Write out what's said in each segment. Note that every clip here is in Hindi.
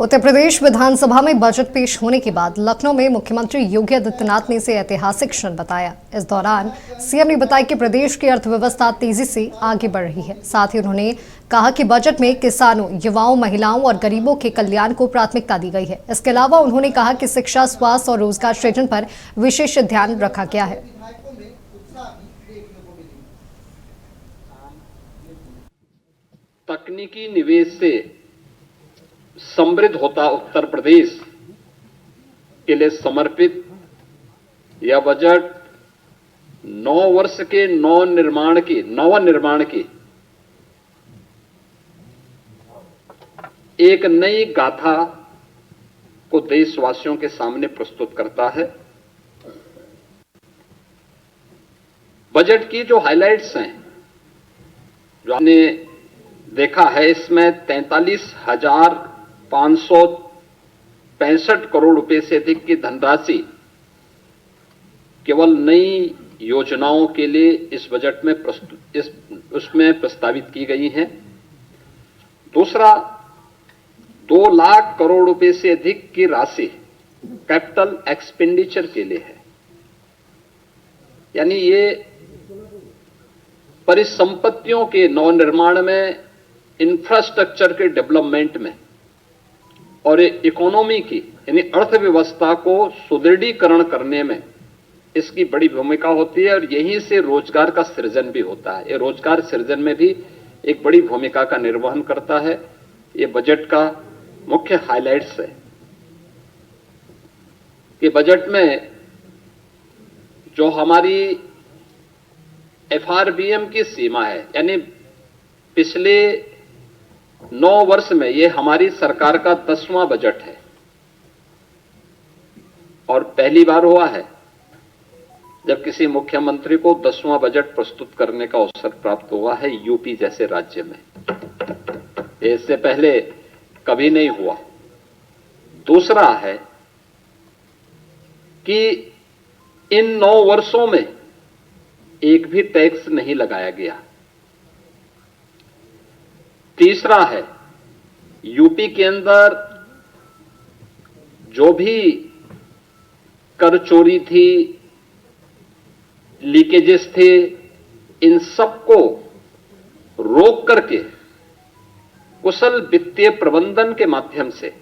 उत्तर प्रदेश विधानसभा में बजट पेश होने के बाद लखनऊ में मुख्यमंत्री योगी आदित्यनाथ ने इसे ऐतिहासिक क्षण बताया। इस दौरान सीएम ने बताया कि प्रदेश की अर्थव्यवस्था तेजी से आगे बढ़ रही है। साथ ही उन्होंने कहा कि बजट में किसानों, युवाओं, महिलाओं और गरीबों के कल्याण को प्राथमिकता दी गई है। इसके अलावा उन्होंने कहा कि शिक्षा, स्वास्थ्य और रोजगार सृजन पर विशेष ध्यान रखा गया है। तकनीकी निवेश से समृद्ध होता उत्तर प्रदेश के लिए समर्पित यह बजट 9 वर्ष के नवनिर्माण की एक नई गाथा को देशवासियों के सामने प्रस्तुत करता है। बजट की जो हाइलाइट्स हैं, जो आपने देखा है, इसमें 43,565 करोड़ रुपए से अधिक की धनराशि केवल नई योजनाओं के लिए इस बजट में उसमें प्रस्तावित की गई हैं। दूसरा, 2 लाख करोड़ रुपए से अधिक की राशि कैपिटल एक्सपेंडिचर के लिए है। यानी ये परिसंपत्तियों के नवनिर्माण में, इंफ्रास्ट्रक्चर के डेवलपमेंट में और इकोनॉमी की यानी अर्थव्यवस्था को सुदृढ़ीकरण करने में इसकी बड़ी भूमिका होती है और यहीं से रोजगार का सृजन भी होता है। ये रोजगार सृजन में भी एक बड़ी भूमिका का निर्वहन करता है। ये बजट का मुख्य हाइलाइट्स है कि बजट में जो हमारी एफआरबीएम की सीमा है, यानी पिछले 9 वर्ष में ये हमारी सरकार का 10वां बजट है और पहली बार हुआ है जब किसी मुख्यमंत्री को 10वां बजट प्रस्तुत करने का अवसर प्राप्त हुआ है यूपी जैसे राज्य में। इससे पहले कभी नहीं हुआ। दूसरा है कि इन 9 वर्षों में एक भी टैक्स नहीं लगाया गया। तीसरा है, यूपी के अंदर जो भी कर चोरी थी, लीकेजेस थे, इन सबको रोक करके कुशल वित्तीय प्रबंधन के माध्यम से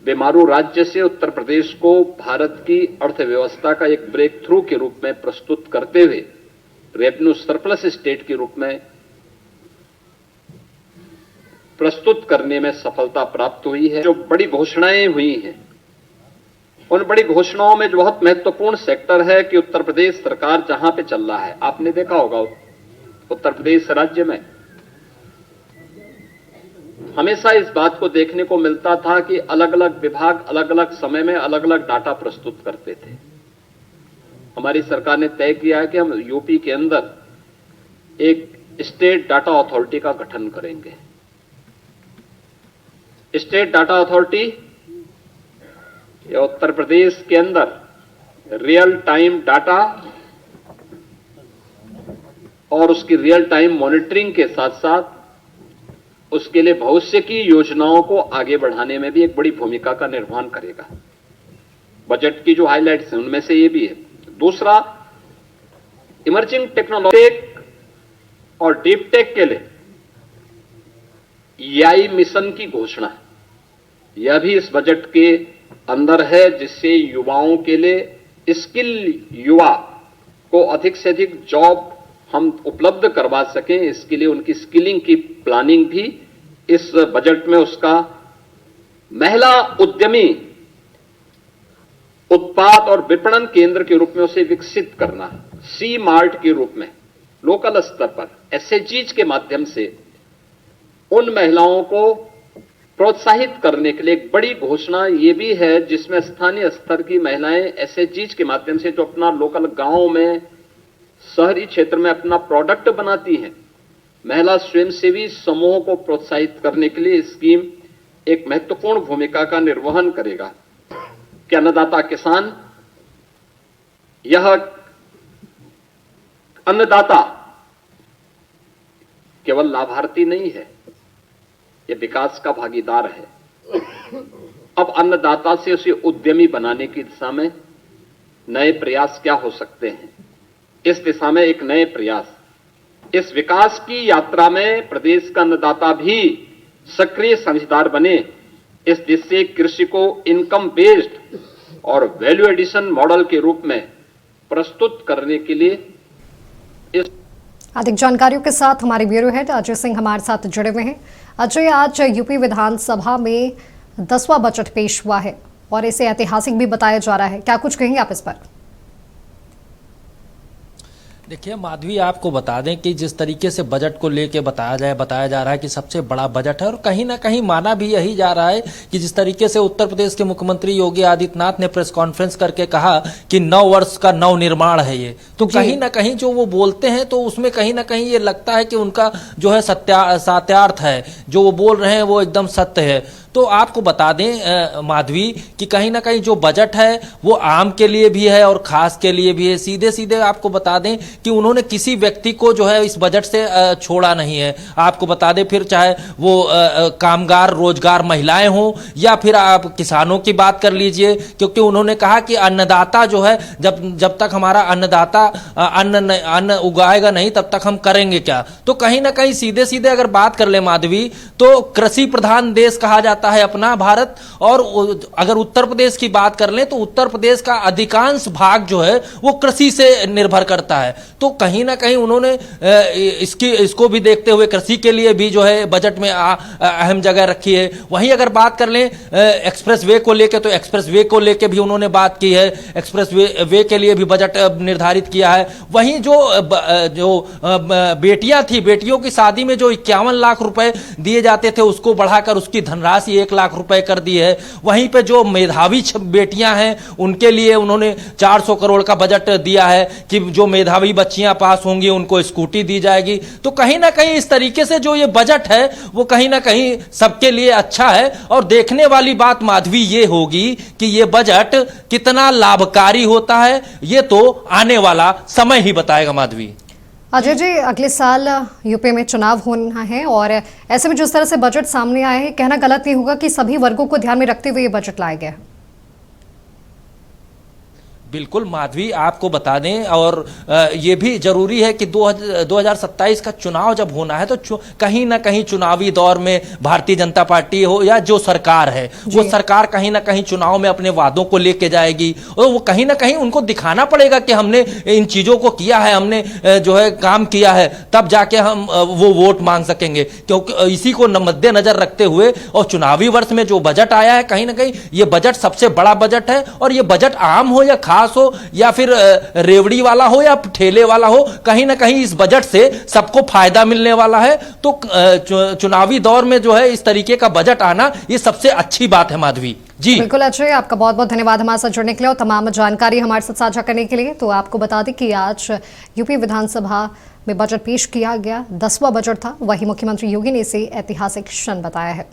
बेमारू राज्य से उत्तर प्रदेश को भारत की अर्थव्यवस्था का एक ब्रेक थ्रू के रूप में प्रस्तुत करते हुए रेवेन्यू सरप्लस स्टेट के रूप में प्रस्तुत करने में सफलता प्राप्त हुई है। जो बड़ी घोषणाएं हुई हैं, उन बड़ी घोषणाओं में जो बहुत महत्वपूर्ण सेक्टर है कि उत्तर प्रदेश सरकार जहां पे चल रहा है, आपने देखा होगा उत्तर प्रदेश राज्य में हमेशा इस बात को देखने को मिलता था कि अलग अलग विभाग अलग अलग समय में अलग अलग डाटा प्रस्तुत करते थे। हमारी सरकार ने तय किया है कि हम यूपी के अंदर एक स्टेट डाटा अथॉरिटी का गठन करेंगे। स्टेट डाटा अथॉरिटी या उत्तर प्रदेश के अंदर रियल टाइम डाटा और उसकी रियल टाइम मॉनिटरिंग के साथ साथ उसके लिए भविष्य की योजनाओं को आगे बढ़ाने में भी एक बड़ी भूमिका का निर्वहन करेगा। बजट की जो हाइलाइट्स हैं उनमें से ये भी है। दूसरा, इमर्जिंग टेक्नोलॉजी और डीप टेक के लिए एआई मिशन की घोषणा, यह भी इस बजट के अंदर है, जिससे युवाओं के लिए स्किल युवा को अधिक से अधिक जॉब हम उपलब्ध करवा सकें। इसके लिए उनकी स्किलिंग की प्लानिंग भी इस बजट में, उसका महिला उद्यमी उत्पाद और विपणन केंद्र के रूप में उसे विकसित करना, सी मार्ट के रूप में लोकल स्तर पर एसएचजीज के माध्यम से उन महिलाओं को प्रोत्साहित करने के लिए एक बड़ी घोषणा ये भी है, जिसमें स्थानीय स्तर की महिलाएं एसएचजीज के माध्यम से जो अपना लोकल गांव में, शहरी क्षेत्र में अपना प्रोडक्ट बनाती हैं, महिला स्वयंसेवी समूहों को प्रोत्साहित करने के लिए स्कीम एक महत्वपूर्ण भूमिका का निर्वहन करेगा कि अन्नदाता किसान, यह अन्नदाता केवल लाभार्थी नहीं है, ये विकास का भागीदार है। अब अन्नदाता से उसे उद्यमी बनाने की दिशा में नए प्रयास क्या हो सकते हैं, इस दिशा में एक नए प्रयास, इस विकास की यात्रा में प्रदेश का अन्नदाता भी सक्रिय साझेदार बने, इस दिशा से कृषि को इनकम बेस्ड और वैल्यू एडिशन मॉडल के रूप में प्रस्तुत करने के लिए इस अधिक जानकारियों के साथ हमारे ब्यूरो हेड अजय सिंह हमारे साथ जुड़े हुए हैं। अजय, आज यूपी विधानसभा में 10वां बजट पेश हुआ है और इसे ऐतिहासिक भी बताया जा रहा है, क्या कुछ कहेंगे आप इस पर? देखिए माधवी, आपको बता दें कि जिस तरीके से बजट को लेके बताया जा रहा है कि सबसे बड़ा बजट है, और कहीं ना कहीं माना भी यही जा रहा है कि जिस तरीके से उत्तर प्रदेश के मुख्यमंत्री योगी आदित्यनाथ ने प्रेस कॉन्फ्रेंस करके कहा कि 9 वर्ष का नवनिर्माण है ये, तो कहीं ना कहीं जो वो बोलते हैं तो उसमें कहीं ना कहीं ये लगता है कि उनका जो है सत्यार्थ है, जो वो बोल रहे हैं वो एकदम सत्य है। तो आपको बता दें माधवी कि कहीं ना कहीं जो बजट है वो आम के लिए भी है और खास के लिए भी है। सीधे सीधे आपको बता दें कि उन्होंने किसी व्यक्ति को जो है इस बजट से छोड़ा नहीं है। आपको बता दें, फिर चाहे वो कामगार रोजगार महिलाएं हों या फिर आप किसानों की बात कर लीजिए, क्योंकि उन्होंने कहा कि अन्नदाता जो है जब तक हमारा अन्नदाता अन्न उगाएगा नहीं तब तक हम करेंगे क्या। तो कहीं ना कहीं सीधे सीधे अगर बात कर ले माधवी, तो कृषि प्रधान देश कहा जाता है अपना भारत, और अगर उत्तर प्रदेश की बात कर लें तो उत्तर प्रदेश का अधिकांश भाग जो है वो कृषि से निर्भर करता है। तो कहीं ना कहीं उन्होंने इसको भी देखते हुए कृषि के लिए भी जो है बजट में अहम जगह रखी है। वहीं अगर बात कर लें एक्सप्रेस वे को लेकर, तो एक्सप्रेस वे को लेकर भी उन्होंने बात की है, एक्सप्रेस वे के लिए भी बजट निर्धारित किया है। वहीं जो बेटियां थी, बेटियों की शादी में जो 51 लाख रुपए दिए जाते थे उसको बढ़ाकर उसकी धनराशि 1 लाख रुपए कर दी है। वहीं पे जो मेधावी बेटियां हैं उनके लिए उन्होंने 400 करोड़ का बजट दिया है कि जो मेधावी बच्चियां पास होंगी उनको स्कूटी दी जाएगी। तो कहीं ना कहीं इस तरीके से जो ये बजट है वो कहीं ना कहीं सबके लिए अच्छा है। और देखने वाली बात माधवी ये होगी कि ये बजट कितना लाभकारी होता है, ये तो आने वाला समय ही बताएगा माधवी। अजय जी, अगले साल यूपी में चुनाव होना है और ऐसे में जिस तरह से बजट सामने आया है, कहना गलत नहीं होगा कि सभी वर्गों को ध्यान में रखते हुए ये बजट लाया गया है। बिल्कुल माधवी, आपको बता दें और ये भी जरूरी है कि 2027 का चुनाव जब होना है तो कहीं ना कहीं चुनावी दौर में भारतीय जनता पार्टी हो या जो सरकार है वो सरकार कहीं ना कहीं चुनाव में अपने वादों को लेके जाएगी, और वो कहीं ना कहीं उनको दिखाना पड़ेगा कि हमने इन चीजों को किया है, हमने जो है काम किया है, तब जाके हम वो वोट मांग सकेंगे। क्योंकि इसी को मद्देनजर रखते हुए और चुनावी वर्ष में जो बजट आया है, कहीं ना कहीं ये बजट सबसे बड़ा बजट है। और ये बजट आम हो या खास हो या फिर रेवड़ी वाला हो या ठेले वाला हो, कहीं ना कहीं इस बजट से सबको फायदा मिलने वाला है। तो चुनावी दौर में जो है इस तरीके का बजट आना ये सबसे अच्छी बात है माधवी जी। बिल्कुल अजय, आपका बहुत बहुत धन्यवाद हमारे साथ जुड़ने के लिए और तमाम जानकारी हमारे साथ साझा करने के लिए। तो आपको बता दें कि आज यूपी विधानसभा में बजट पेश किया गया, 10वां बजट था। वही मुख्यमंत्री योगी ने इसे ऐतिहासिक क्षण बताया है।